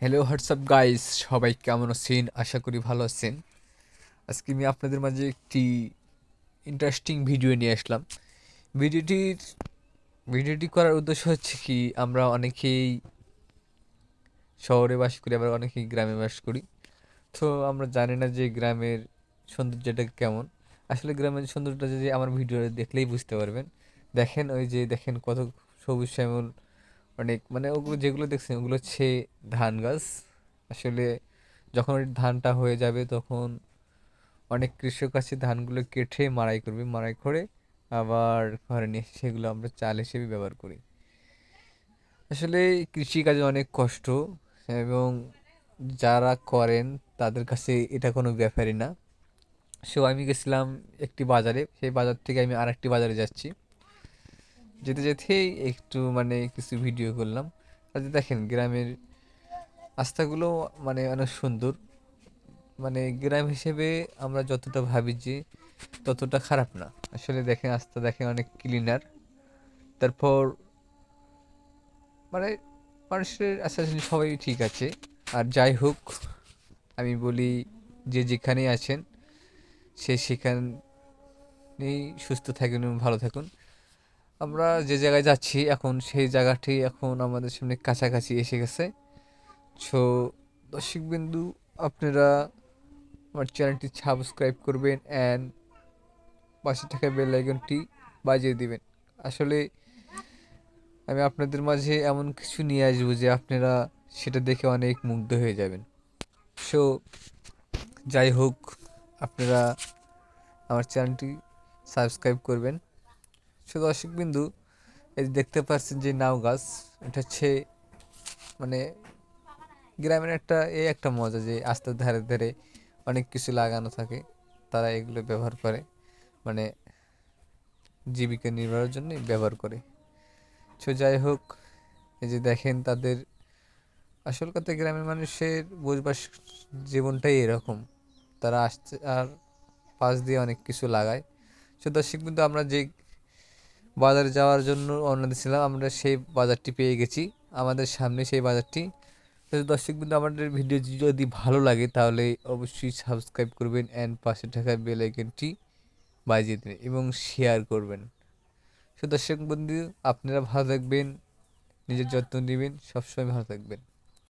Hello WhatsApp guys, সবাই কেমন আছেন? আশা করি ভালো আছেন। আজকে আমি আপনাদের মাঝে একটি ইন্টারেস্টিং ভিডিও নিয়ে আসলাম। ভিডিওটির ভিডিওটি করার উদ্দেশ্য হচ্ছে কি, আমরা অনেকেই শহরে বাস করি, আবার অনেকেই গ্রামে বাস করি। তো আমরা জানি না যে গ্রামের সৌন্দর্যটা কেমন। আসলে গ্রামের সৌন্দর্যটা যদি আমার ভিডিও দেখলেই বুঝতে পারবেন। দেখেন, ওই যে দেখেন কত সবুজ শ্যামল, অনেক মানে ওগুলো যেগুলো দেখছেন ওগুলো হচ্ছে ধান গাছ। আসলে যখন ওই ধানটা হয়ে যাবে তখন অনেক কৃষক আছে ধানগুলো কেটে মাড়াই করবে, মাড়াই করে আবার ঘরে নিয়ে এসে সেগুলো আমরা চাল হিসেবে ব্যবহার করি। আসলে কৃষিকাজে অনেক কষ্ট, এবং যারা করেন তাদের কাছে এটা কোনো ব্যাপারই না। সো আমি গেছিলাম একটি বাজারে, সেই বাজার থেকে আমি আরেকটি বাজারে যাচ্ছি। যেতে যেতেই একটু মানে কিছু ভিডিও করলাম। আর যে দেখেন গ্রামের রাস্তাগুলো মানে অনেক সুন্দর। মানে গ্রাম হিসেবে আমরা যতটা ভাবি যে ততটা খারাপ না। আসলে দেখেন রাস্তা দেখেন অনেক ক্লিনার। তারপর মানে মানুষের আশেপাশে সবাই ঠিক আছে। আর যাই হোক, আমি বলি যে যেখানেই আছেন সে সেখানেই সুস্থ থাকুন এবং ভালো থাকুন। আমরা যে জায়গায় যাচ্ছি এখন সেই জায়গাটি এখন আমাদের সামনে কাছাকাছি এসে গেছে। সো দর্শকবিন্দু, আপনারা আমার চ্যানেলটি সাবস্ক্রাইব করবেন অ্যান্ড পাশে থাকা বেল আইকনটি বাজিয়ে দিবেন। আসলে আমি আপনাদের মাঝে এমন কিছু নিয়ে আসবো যে আপনারা সেটা দেখে অনেক মুগ্ধ হয়ে যাবেন। সো যাই হোক, আপনারা আমার চ্যানেলটি সাবস্ক্রাইব করবেন। সো দর্শকবিন্দু, এই যে দেখতে পাচ্ছেন যে নাও গাছ, এটা হচ্ছে মানে গ্রামের একটা মজা যে রাস্তার ধারে ধারে অনেক কিছু লাগানো থাকে। তারা এগুলো ব্যবহার করে, মানে জীবিকা নির্বাহের জন্য ব্যবহার করে। সো যাই হোক, এই যে দেখেন তাদের আসল কথা, গ্রামের মানুষের বসবাস জীবনটাই এরকম। তারা আসছে আর পাশ দিয়ে অনেক কিছু লাগায়। সো দর্শক বিন্দু, আমরা যে বাজারে যাওয়ার জন্য রওনা দিয়েছিলাম আমরা সেই বাজারটি পেয়ে গেছি। আমাদের সামনে সেই বাজারটি। তো দর্শক বিন্দু, আমাদের ভিডিও যদি ভালো লাগে তাহলে অবশ্যই সাবস্ক্রাইব করবেন অ্যান্ড পাশে থাকা বেল আইকনটি বাজিয়ে দিন এবং শেয়ার করবেন। সো দর্শক বন্ধু, আপনারা ভালো থাকবেন, নিজের যত্ন নেবেন, সবসময় ভালো থাকবেন।